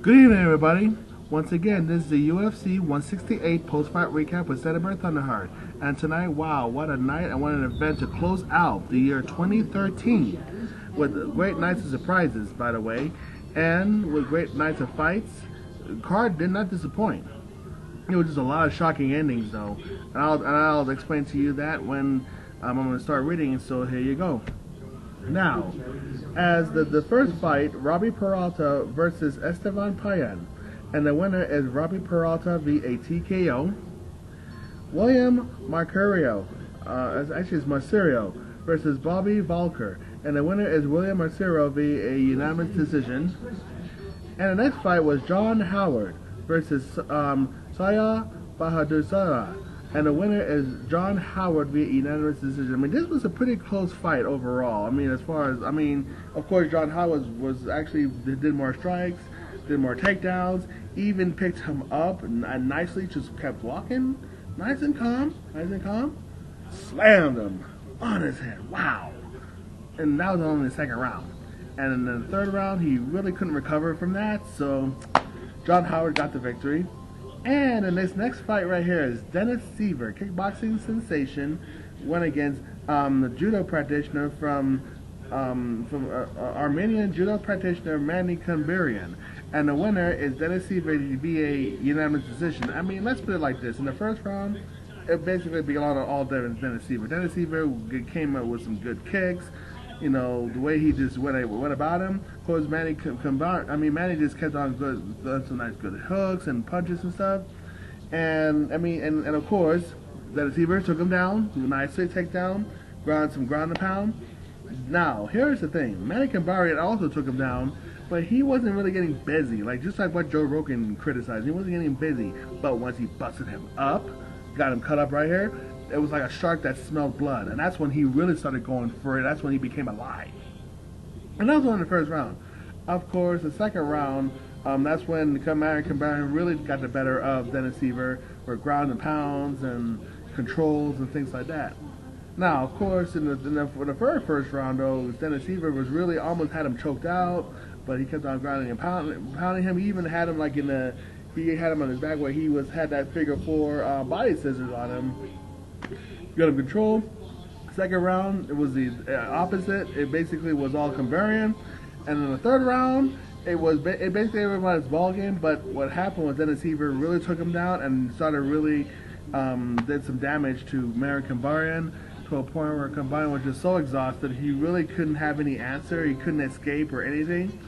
Good evening, everybody. Once again, this is the UFC 168 post-fight recap with Estevan Thunderheart. And tonight, wow, what a night and what an event to close out the year 2013 with great nights of surprises, by the way, and with great nights of fights. The card did not disappoint. It was just a lot of shocking endings, though, and I'll explain to you that when I'm going to start reading. So here you go. Now, as the first fight, Robbie Peralta versus Estevan Payan, and the winner is Robbie Peralta via TKO. William Macario, actually it's Macario, versus Bobby Voelker, and the winner is William Macario via a unanimous decision. And the next fight was John Howard versus Siyar Bahadurzada, and the winner is John Howard via unanimous decision. I mean, this was a pretty close fight overall. I mean, as far as, of course, John Howard was actually did more strikes, did more takedowns, even picked him up and nicely, just kept walking, nice and calm, slammed him on his head. Wow. And that was only the second round. And in the third round, he really couldn't recover from that, so John Howard got the victory. And in this next fight right here is Dennis Siver, kickboxing sensation, went against the judo practitioner from Armenian judo practitioner Manny Gamburyan. And the winner is Dennis Siver via unanimous decision. I mean, let's put it like this. In the first round, it basically belonged to all Dennis Siver. Dennis Siver came up with some good kicks. You know, the way he just went about him. Of course, Manny just kept on doing some nice good hooks and punches and stuff. And and of course, Dennis Siver took him down, nicely takedown, ground and pound. Now, here's the thing: Manny Gamburyan also took him down, but he wasn't really getting busy. Just like what Joe Rogan criticized, he wasn't getting busy. But once he busted him up, got him cut up right here, it was like a shark that smelled blood, and that's when he really started going for it. That's when he became alive. And that was only the first round. Of course, the second round, that's when Manny Gamburyan really got the better of Dennis Siver for ground and pounds and controls and things like that. Now, of course, for the first round, though, Dennis Siver was really almost had him choked out, but he kept on grounding and pounding him. He even had him he had him on his back where he had that figure 4 body scissors on him. Got him control. Second round, it was the opposite. It basically was all Gamburyan. And in the third round, it basically everybody's ball game. But what happened was Dennis Siver really took him down and started really did some damage to Manny Gamburyan to a point where Gamburyan was just so exhausted he really couldn't have any answer. He couldn't escape or anything.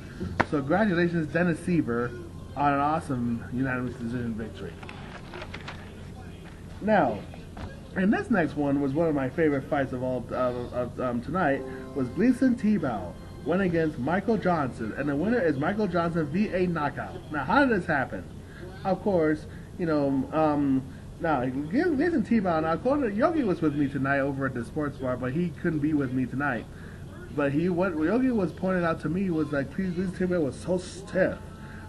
So congratulations, Dennis Siver, on an awesome unanimous decision victory. Now, and this next one was one of my favorite fights of all tonight. Was Gleison Tibau went against Michael Johnson, and the winner is Michael Johnson via knockout. Now, how did this happen? Of course, now Gleison Tibau. Now, Yogi was with me tonight over at the sports bar, but he couldn't be with me tonight. But what Yogi was pointing out to me was like, Gleison Tibau was so stiff.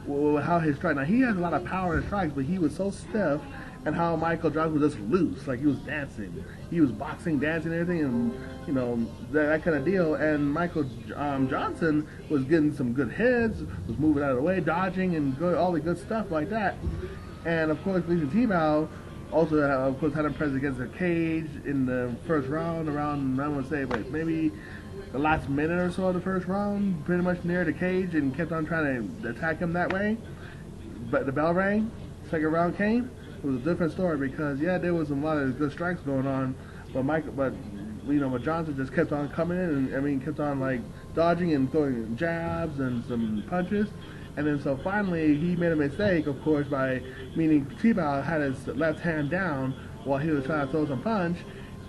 How his strike. Now, he has a lot of power in strikes, but he was so stiff. And how Michael Johnson was just loose, like he was dancing. He was boxing, dancing, and everything, and that kind of deal. And Michael Johnson was getting some good hits, was moving out of the way, dodging, and all the good stuff like that. And of course, Gleison Tibau also, of course, had him pressed against the cage in the first round. Around, I want to say, maybe the last minute or so of the first round, pretty much near the cage, and kept on trying to attack him that way. But the bell rang. Second round came. It was a different story because there was a lot of good strikes going on, but Johnson just kept on coming in and kept on dodging and throwing jabs and some punches, and then so finally he made a mistake, of course, meaning Tibau had his left hand down while he was trying to throw some punch,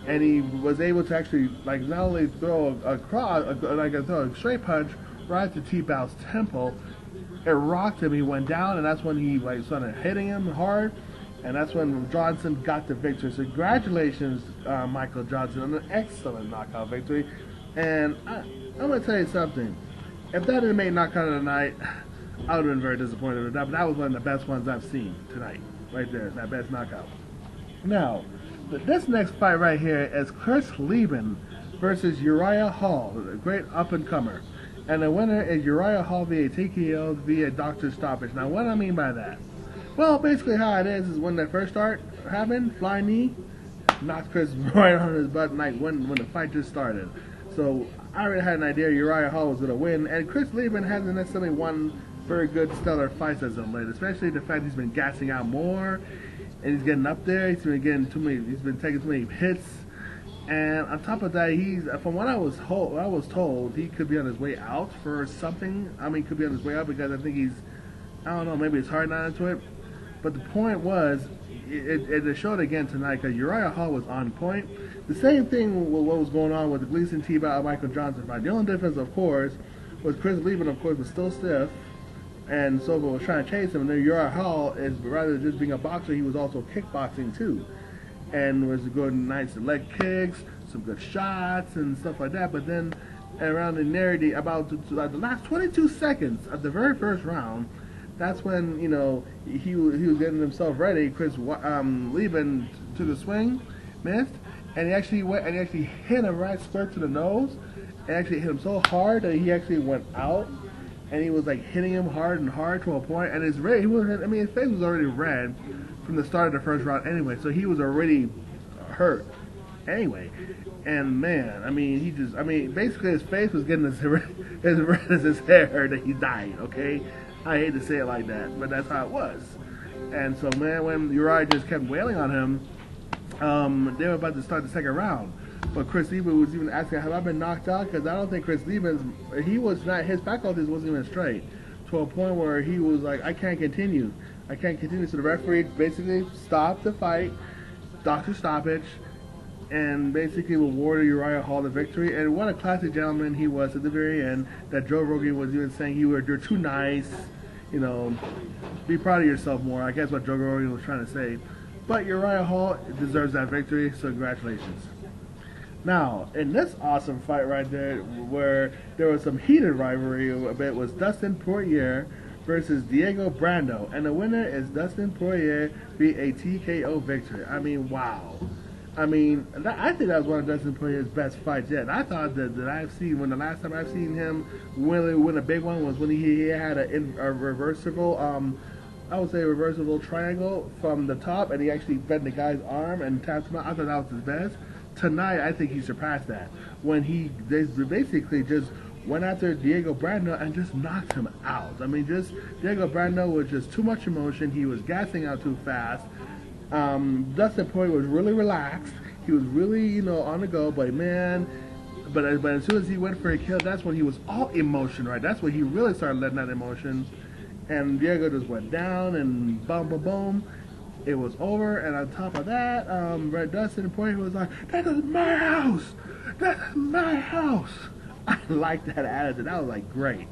and he was able to actually not only throw a straight punch right to Tibau's temple. It rocked him. He went down, and that's when he started hitting him hard. And that's when Johnson got the victory. So congratulations, Michael Johnson, on an excellent knockout victory. And I'm going to tell you something. If that didn't make knockout of the night, I would have been very disappointed with that. But that was one of the best ones I've seen tonight. Right there, that best knockout. Now, this next fight right here is Chris Leben versus Uriah Hall, a great up-and-comer. And the winner is Uriah Hall via TKO via doctor stoppage. Now, what do I mean by that? Well, basically how it is when that first start happened, flying knee, knocked Chris right on his butt like when the fight just started. So I already had an idea Uriah Hall was going to win, and Chris Leben hasn't necessarily won very good stellar fights as of late, especially the fact he's been gassing out more, and he's getting up there. He's been getting he's been taking too many hits, and on top of that, from what I was told, he could be on his way out for something. I mean, he could be on his way out because I think I don't know, maybe his heart not into it. But the point was, it showed again tonight because Uriah Hall was on point. The same thing with what was going on with the Gleison Tibau Michael Johnson fight. The only difference, of course, was Chris Leben, of course, was still stiff, and Silva was trying to chase him. And then Uriah Hall, is rather than just being a boxer, he was also kickboxing too, and was going nice leg kicks, some good shots and stuff like that. But then around the narrative, about the last 22 seconds of the very first round, that's when, you know, he was getting himself ready. Chris Leben took a swing, missed, and he actually hit him right square to the nose, and actually hit him so hard that he actually went out, and he was like hitting him hard and hard to a point, and his red, his face was already red from the start of the first round anyway, so he was already hurt anyway. And man, basically his face was getting as red as his hair that he died. Okay. I hate to say it like that, but that's how it was. And so, man, when Uriah just kept wailing on him, they were about to start the second round. But Chris Leben was even asking, have I been knocked out? Because I don't think Chris Leben, his faculties wasn't even straight. To a point where he was like, I can't continue. So the referee basically stopped the fight, doctor stoppage, and basically awarded Uriah Hall the victory. And what a classic gentleman he was at the very end, that Joe Rogan was even saying you're too nice, you know, be proud of yourself more. I guess what Joe Rogan was trying to say. But Uriah Hall deserves that victory, so congratulations. Now, in this awesome fight right there, where there was some heated rivalry a bit, was Dustin Poirier versus Diego Brandao. And the winner is Dustin Poirier via a TKO victory. I mean, wow. I think that was one of Dustin Poirier's best fights yet. And I thought that I've seen, when the last time I've seen him win a big one was when he had a reversible, I would say reversible triangle from the top, and he actually bent the guy's arm and tapped him out. I thought that was his best. Tonight, I think he surpassed that. When they basically just went after Diego Brandao and just knocked him out. Diego Brandao was just too much emotion. He was gassing out too fast. Dustin Poirier was really relaxed. He was really, on the go. But as soon as he went for a kill, that's when he was all emotion, right? That's when he really started letting out emotion. And Diego just went down and boom, boom, boom. It was over. And on top of that, Dustin Poirier was like, "That is my house. That is my house." I like that attitude. That was like great,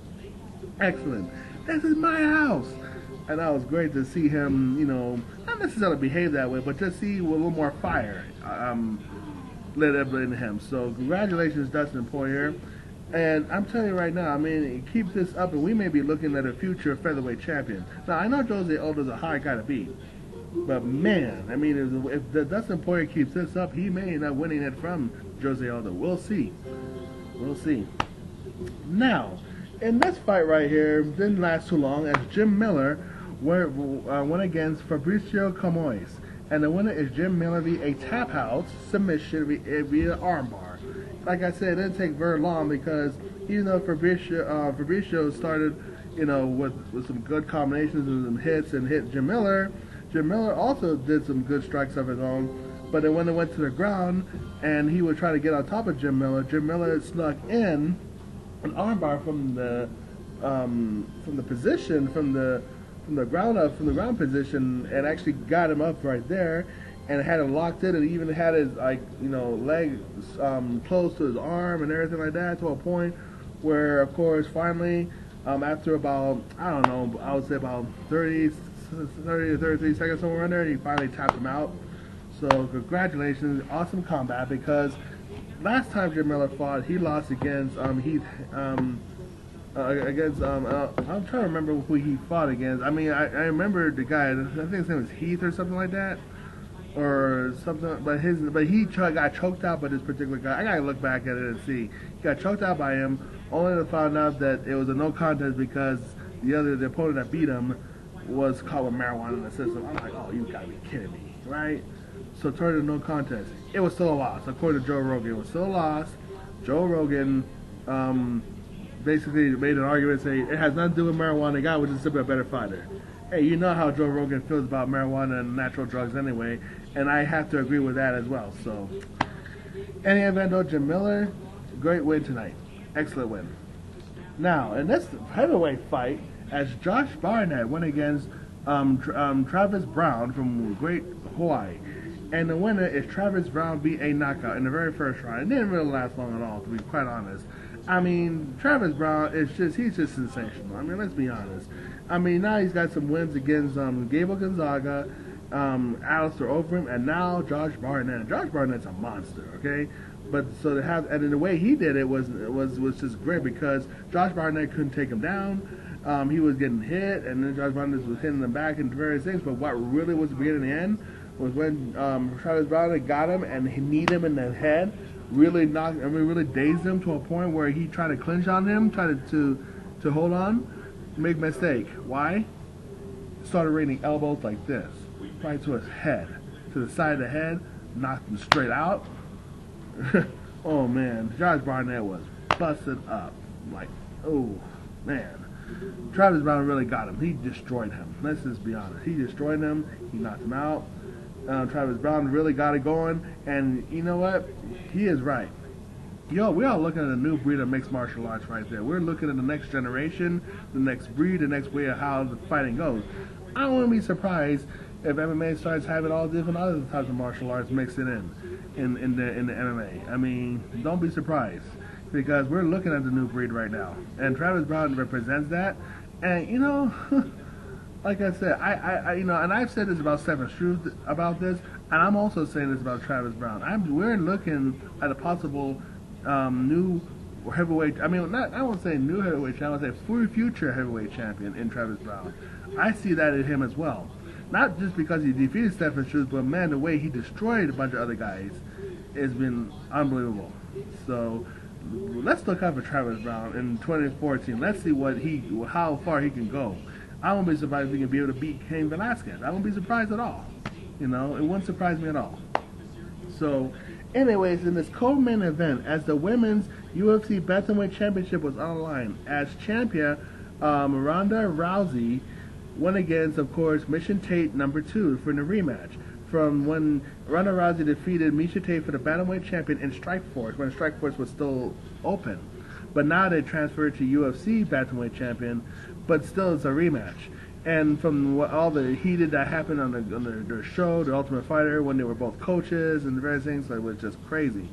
excellent. This is my house. And that was great to see him, not necessarily behave that way, but just see with a little more fire lit up in him. So congratulations, Dustin Poirier. And I'm telling you right now, keep this up, and we may be looking at a future featherweight champion. Now, I know Jose Aldo's a hard guy to beat, but man, if Dustin Poirier keeps this up, he may end up winning it from Jose Aldo. We'll see. We'll see. Now, in this fight right here, didn't last too long, as Jim Miller went against Fabricio Camões, and the winner is Jim Miller via a tap house submission via armbar. Like I said, it didn't take very long because even though Fabricio started, with some good combinations and some hits and hit Jim Miller also did some good strikes of his own. But then when it went to the ground and he would try to get on top of Jim Miller snuck in an armbar from the position, from the ground position, and actually got him up right there, and had him locked in, and even had his leg close to his arm and everything like that, to a point where, of course, finally, after about, I would say about 30 to 33 seconds somewhere in there, he finally tapped him out. So congratulations, awesome combat, because last time Jim Miller fought, he lost against I'm trying to remember who he fought against. I remember the guy, I think his name was Heath or something like that. or something. But he got choked out by this particular guy. I gotta look back at it and see. He got choked out by him, only to find out that it was a no contest because the opponent that beat him was caught with marijuana in the system. I'm like, oh, you gotta be kidding me, right? So it turned into no contest. It was still a loss, according to Joe Rogan. It was still a loss. Joe Rogan basically made an argument saying it has nothing to do with marijuana. The guy was just simply a better fighter. Hey, you know how Joe Rogan feels about marijuana and natural drugs anyway, and I have to agree with that as well. So, any event though, Jim Miller, great win tonight. Excellent win. Now, in this heavyweight fight, as Josh Barnett went against Travis Browne from Great Hawaii. And the winner is Travis Browne via knockout in the very first round. It didn't really last long at all, to be quite honest. I mean, Travis Browne he's just sensational. I mean, let's be honest. I mean, now he's got some wins against Gabriel Gonzaga, Alistair Overeem, and now Josh Barnett. Josh Barnett's a monster, okay? But so to have, and the way he did it was just great because Josh Barnett couldn't take him down. He was getting hit, and then Josh Barnett was hitting him back and various things. But what really was the beginning and the end was when Travis Browne got him and he kneed him in the head, really dazed him to a point where he tried to clinch on him, tried to hold on, make a mistake. Why? Started raining elbows like this, right to his head, to the side of the head, knocked him straight out. Oh man, Josh Barnett was busted up. Like, oh man. Travis Browne really got him. He destroyed him. Let's just be honest. He destroyed him. He knocked him out. Travis Browne really got it going. And you know what? He is right. Yo, we are looking at a new breed of mixed martial arts right there. We're looking at the next generation, the next breed, the next way of how the fighting goes. I wouldn't be surprised if MMA starts having all different other types of martial arts mixed in the MMA. I mean, don't be surprised. Because we're looking at the new breed right now, and Travis Browne represents that. And you know, like I said, I you know, and I've said this about Seven Truth about this, and I'm also saying this about Travis Browne. We're looking at a possible new heavyweight. I mean, I won't say new heavyweight champion. I would say future heavyweight champion in Travis Browne. I see that in him as well. Not just because he defeated Stephen Truth, but man, the way he destroyed a bunch of other guys has been unbelievable. So. Let's look out for Travis Browne in 2014. Let's see how far he can go. I won't be surprised if he can be able to beat Cain Velasquez. I won't be surprised at all. You know, it wouldn't surprise me at all. So, anyways, in this co-main event, as the women's UFC Bantamweight Championship was on the line, as champion Ronda Rousey went against, of course, Miesha Tate #2 for the rematch. From when Ronda Rousey defeated Miesha Tate for the Bantamweight champion in Strikeforce, when Strikeforce was still open. But now they transferred to UFC Bantamweight champion, but still it's a rematch. And from all the heated that happened on their show, The Ultimate Fighter, when they were both coaches and various things, it was just crazy.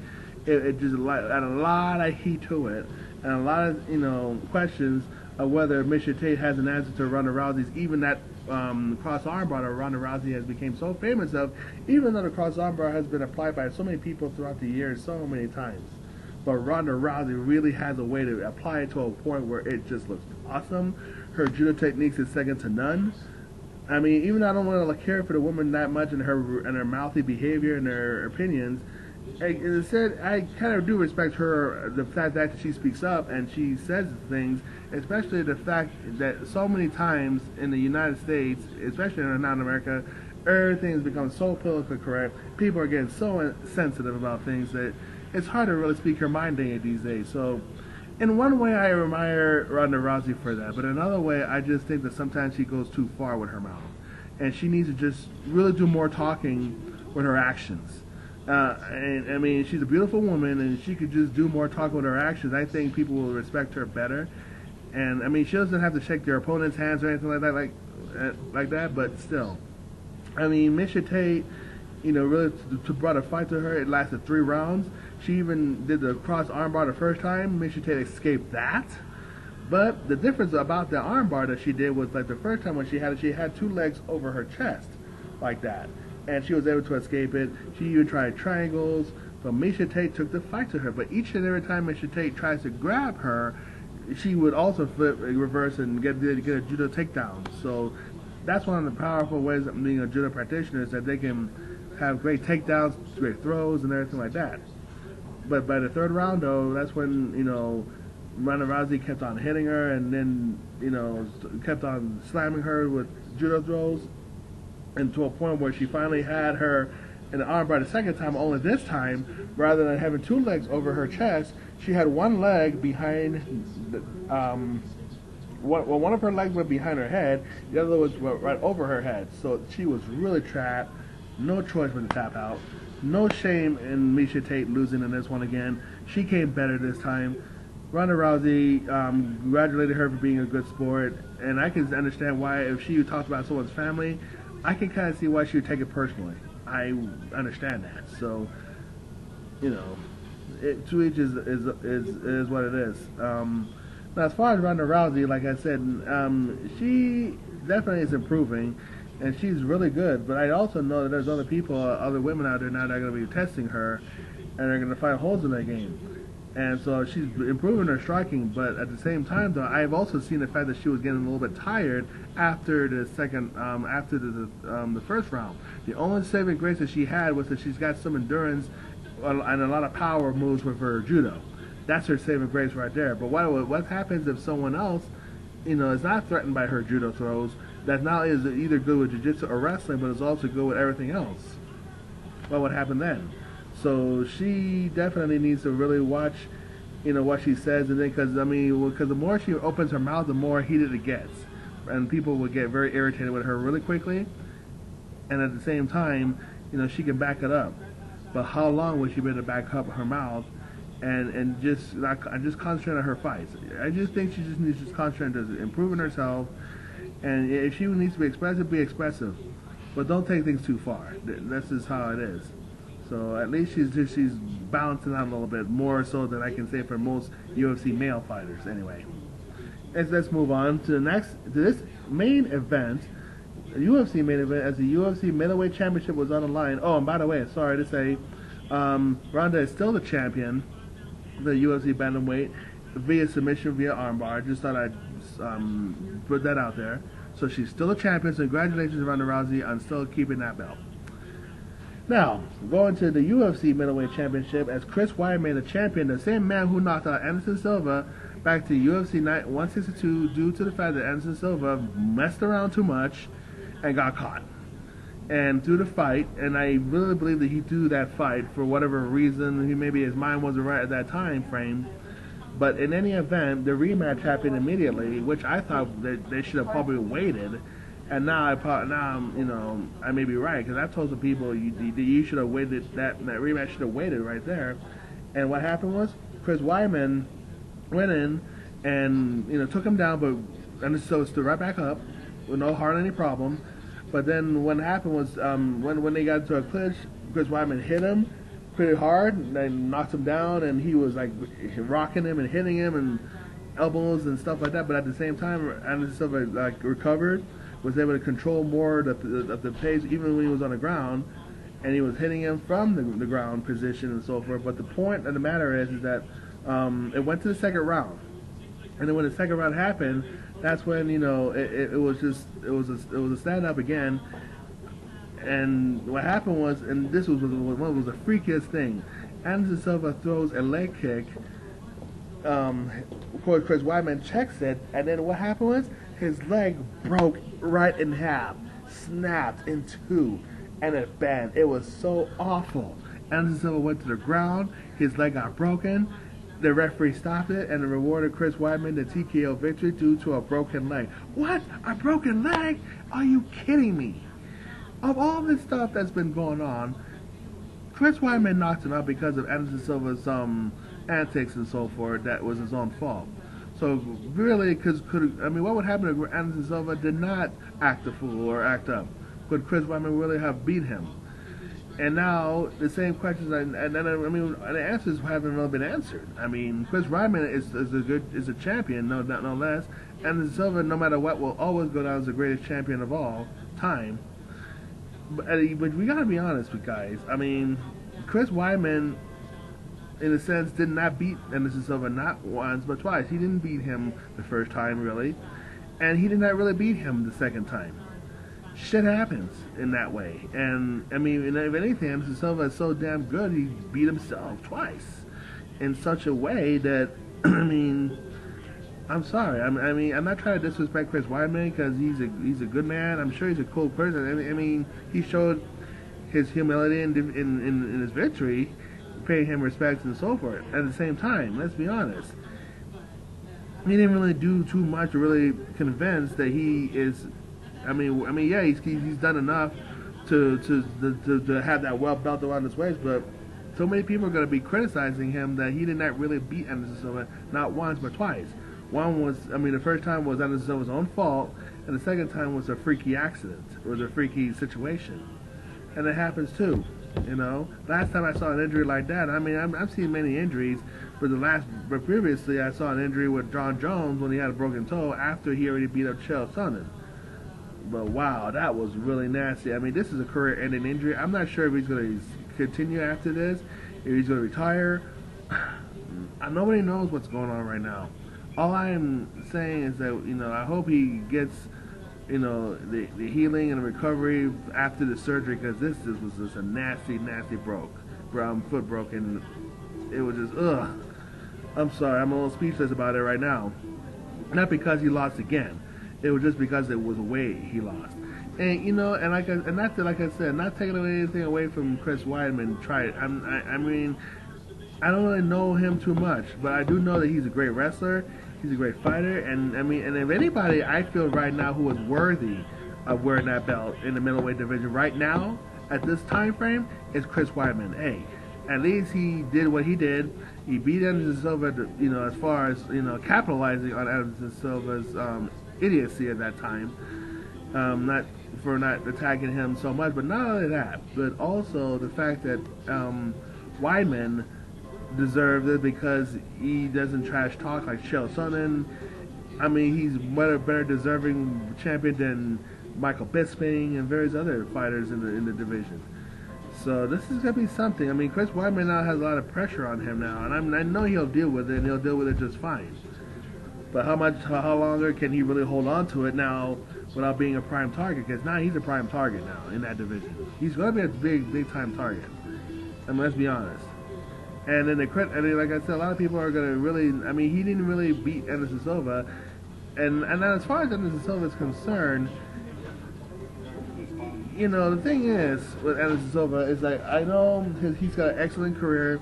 It just had a lot of heat to it, and a lot of, you know, questions of whether Miesha Tate has an answer to Ronda Rousey's, even that cross armbar that Ronda Rousey has become so famous of, even though the cross armbar has been applied by so many people throughout the years so many times. But Ronda Rousey really has a way to apply it to a point where it just looks awesome. Her judo techniques is second to none. I mean, even though I don't want to care for the woman that much and her mouthy behavior and her opinions, instead, I kind of do respect her, the fact that she speaks up and she says things, especially the fact that so many times in the United States, especially in Latin America, everything has become so politically correct. People are getting so sensitive about things that it's hard to really speak her mind these days. So, in one way, I admire Ronda Rousey for that, but in another way, I just think that sometimes she goes too far with her mouth, and she needs to just really do more talking with her actions. And I mean, she's a beautiful woman, and she could just do more talking with her actions. I think people will respect her better. And I mean, she doesn't have to shake their opponent's hands or anything like that. But still, I mean, Miesha Tate, you know, really brought a fight to her. It lasted 3 rounds. She even did the cross armbar the first time. Miesha Tate escaped that. But the difference about the armbar that she did was, like, the first time when she had 2 legs over her chest, like that. And she was able to escape it. She even tried triangles, but Miesha Tate took the fight to her. But each and every time Miesha Tate tries to grab her, she would also flip, reverse, and get a judo takedown. So that's one of the powerful ways of being a judo practitioner, is that they can have great takedowns, great throws, and everything like that. But by the third round, though, that's when, you know, Ronda Rousey kept on hitting her, and then, you know, kept on slamming her with judo throws, and to a point where she finally had her in the armbar the second time. Only this time, rather than having two legs over her chest, she had one leg behind the, one of her legs went behind her head, the other was right over her head. So she was really trapped. No choice but to tap out. No shame in Miesha Tate losing in this one again. She came better this time. Ronda Rousey congratulated her for being a good sport, and I can understand why, if she talked about someone's family, I can kind of see why she would take it personally. I understand that. So, you know, to each is what it is. Now, as far as Ronda Rousey, like I said, she definitely is improving, and she's really good. But I also know that there's other people, other women out there now that are going to be testing her, and are going to find holes in their game. And so she's improving her striking, but at the same time, though, I've also seen the fact that she was getting a little bit tired after the second, after the first round. The only saving grace that she had was that she's got some endurance and a lot of power moves with her judo. That's her saving grace right there. But what happens if someone else, you know, is not threatened by her judo throws? That not is either good with jiu-jitsu or wrestling, but is also good with everything else. What would happen then? So she definitely needs to really watch, you know, what she says, and then because the more she opens her mouth, the more heated it gets, and people will get very irritated with her really quickly. And at the same time, you know, she can back it up, but how long will she be able to back up her mouth, and just concentrate on her fights? I just think she just needs to concentrate on improving herself, and if she needs to be expressive, but don't take things too far. This is how it is. So at least she's balancing out a little bit more so than I can say for most UFC male fighters. Anyway, let's move on to this main event, the UFC main event, as the UFC middleweight championship was on the line. Oh, and by the way, sorry to say, Ronda is still the champion, the UFC bantamweight, via submission, via armbar. Just thought I'd put that out there. So she's still a champion. So congratulations, Ronda Rousey, on still keeping that belt. Now, going to the UFC middleweight championship, as Chris Weidman, the champion, the same man who knocked out Anderson Silva back to UFC 162 due to the fact that Anderson Silva messed around too much and got caught. And through the fight, and I really believe that he threw that fight for whatever reason, maybe his mind wasn't right at that time frame. But in any event, the rematch happened immediately, which I thought that they should have probably waited. And now, you know, I may be right, because I've told some people you should have waited, that rematch should have waited right there. And what happened was, Chris Weidman went in and, you know, took him down, and so stood right back up with hardly any problem. But then what happened was, when they got into a clinch, Chris Weidman hit him pretty hard, and then knocked him down, and he was like rocking him and hitting him and elbows and stuff like that. But at the same time, Anderson Silva like recovered, was able to control more of the pace, even when he was on the ground, and he was hitting him from the ground position and so forth. But the point of the matter is that it went to the second round, and then when the second round happened, that's when, you know, it was a stand up again. And what happened was, and this was the freakiest thing, Anderson Silva throws a leg kick. Of course, Chris Weidman checks it, and then what happened was, his leg broke right in half, snapped in two, and it bent. It was so awful. Anderson Silva went to the ground, his leg got broken, the referee stopped it, and rewarded Chris Weidman the TKO victory due to a broken leg. What? A broken leg? Are you kidding me? Of all this stuff that's been going on, Chris Weidman knocked him out because of Anderson Silva's antics and so forth. That was his own fault. So really, what would happen if Anderson Silva did not act a fool or act up? Could Chris Weidman really have beat him? And now the same questions, and the answers haven't really been answered. I mean, Chris Weidman is a champion, no less. Anderson Silva, no matter what, will always go down as the greatest champion of all time. But we gotta be honest with guys. I mean, Chris Weidman, in a sense, did not beat Anderson Silva not once but twice. He didn't beat him the first time, really, and he did not really beat him the second time. shit happens in that way. And I mean, if anything, Anderson Silva is so damn good, he beat himself twice in such a way that I mean, I'm sorry. I mean, I'm not trying to disrespect Chris Weidman because he's a good man. I'm sure he's a cool person. I mean, he showed his humility in his victory, paying him respect and so forth. At the same time, let's be honest, he didn't really do too much to really convince that he is. I mean, yeah, he's done enough to have that well belt around his waist, but so many people are going to be criticizing him that he did not really beat Anderson Silva, not once but twice. One was, I mean, the first time was Anderson Silva's own fault, and the second time was a freaky accident. It was a freaky situation. And it happens too, you know. Last time I saw an injury like that, I mean, I've seen many injuries, but previously I saw an injury with John Jones when he had a broken toe after he already beat up Chael Sonnen. But wow, that was really nasty. I mean, this is a career-ending injury. I'm not sure if he's going to continue after this, if he's going to retire. Nobody knows what's going on right now. All I'm saying is that, you know, I hope he gets, you know, the healing and the recovery after the surgery, because this was just a nasty foot broken. It was just, ugh. I'm sorry, I'm a little speechless about it right now. Not because he lost again. It was just because it was the way he lost. And, you know, like I said, not taking anything away from Chris Weidman. I mean, I don't really know him too much, but I do know that he's a great wrestler. He's a great fighter, and I mean, and if anybody I feel right now who is worthy of wearing that belt in the middleweight division right now at this time frame is Chris Weidman. Hey, at least he did what he did. He beat Anderson Silva, you know, as far as, you know, capitalizing on Anderson Silva's idiocy at that time. Not attacking him so much, but not only that, but also the fact that Weidman deserved it because he doesn't trash talk like Chael Sonnen. I mean, he's better deserving champion than Michael Bisping and various other fighters in the division. So this is gonna be something. I mean, Chris Weidman now has a lot of pressure on him now, and I know he'll deal with it, and he'll deal with it just fine. But how longer can he really hold on to it now without being a prime target? Because now he's a prime target now in that division. He's going to be a big time target. I mean, let's be honest. And then like I said, a lot of people are going to really. I mean, he didn't really beat Anderson Silva, and as far as Anderson Silva is concerned, you know, the thing is with Anderson Silva is like, I know he's got an excellent career.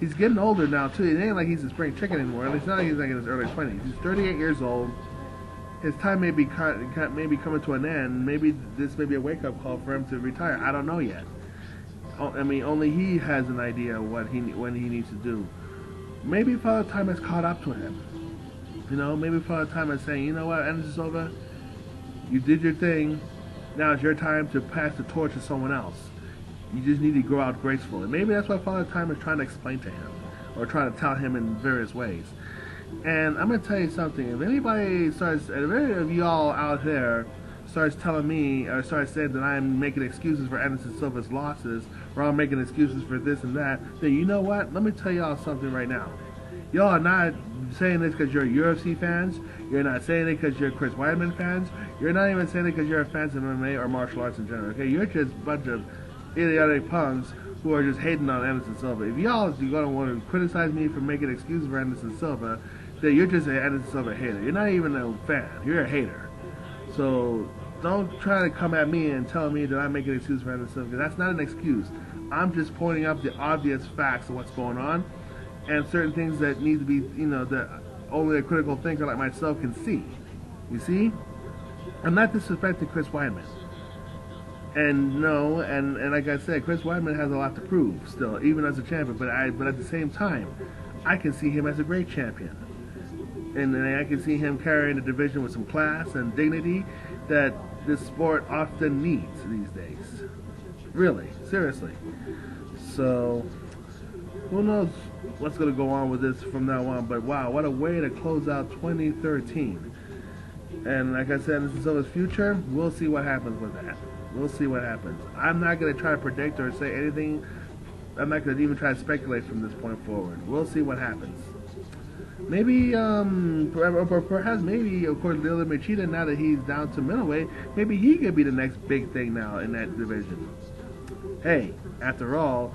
He's getting older now too. It ain't like he's a spring chicken anymore. It's not like he's like in his early 20s. He's 38 years old. His time may be coming to an end. Maybe this may be a wake-up call for him to retire. I don't know yet. I mean, only he has an idea when he needs to do. Maybe Father Time has caught up to him. You know, maybe Father Time is saying, you know what, Anderson Silva, you did your thing. Now it's your time to pass the torch to someone else. You just need to go out gracefully. Maybe that's what Father Time is trying to explain to him, or trying to tell him in various ways. And I'm going to tell you something. If any of y'all out there starts telling me, or starts saying that I'm making excuses for Anderson Silva's losses, or I'm making excuses for this and that, then you know what? Let me tell y'all something right now. Y'all are not saying this because you're UFC fans. You're not saying it because you're Chris Weidman fans. You're not even saying it because you're fans of MMA or martial arts in general. Okay, you're just a bunch of idiotic punks who are just hating on Anderson Silva. If y'all are going to want to criticize me for making excuses for Anderson Silva, then you're just an Anderson Silva hater. You're not even a fan. You're a hater. So don't try to come at me and tell me that I'm making excuses for Anderson Silva, because that's not an excuse. I'm just pointing out the obvious facts of what's going on, and certain things that need to be, you know, that only a critical thinker like myself can see. You see? I'm not disrespecting Chris Weidman. And no, and like I said, Chris Weidman has a lot to prove still, even as a champion. But at the same time, I can see him as a great champion, and I can see him carrying the division with some class and dignity that this sport often needs these days. Really, seriously. So who knows what's going to go on with this from now on? But wow, what a way to close out 2013. And like I said, this is Silva's future. We'll see what happens with that. We'll see what happens. I'm not going to try to predict or say anything. I'm not going to even try to speculate from this point forward. We'll see what happens. Maybe, perhaps maybe, of course, Lyoto Machida, now that he's down to middleweight, maybe he could be the next big thing now in that division. Hey, after all,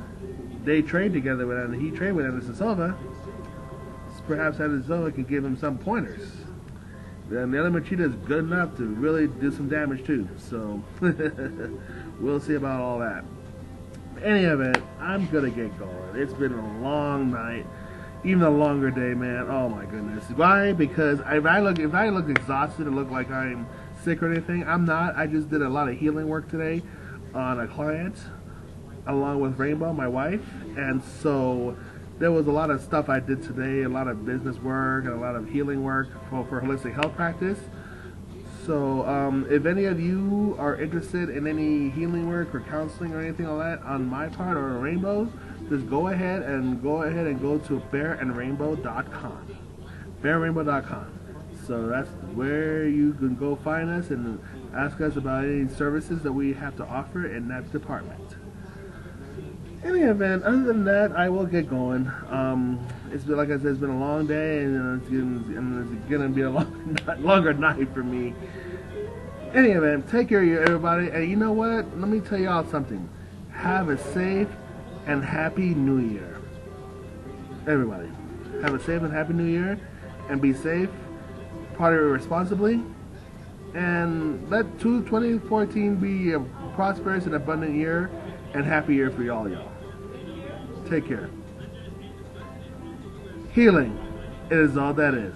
they trained together with, he trained with Anderson Silva. Perhaps Anderson Silva can give him some pointers. Then Lyoto Machida is good enough to really do some damage too. So we'll see about all that. In any event, I'm gonna get going. It's been a long night, even a longer day, man. Oh my goodness. Why? Because if I look exhausted and look like I'm sick or anything, I'm not. I just did a lot of healing work today on a client, along with Rainbow, my wife, and so there was a lot of stuff I did today, a lot of business work and a lot of healing work for holistic health practice. So if any of you are interested in any healing work or counseling or anything like that on my part or Rainbow's, just go ahead and go to bearandrainbow.com. bearandrainbow.com. So that's where you can go find us and ask us about any services that we have to offer in that department. In any event, other than that, I will get going. It's been, like I said, it's been a long day, and it's gonna be a longer night for me. In any event, take care of you, everybody. And you know what? Let me tell y'all something. Have a safe and happy New Year, everybody. Have a safe and happy New Year, and be safe. Party responsibly, and let 2014 be a prosperous and abundant year and happy year for y'all. Take care. Healing, it is all that is.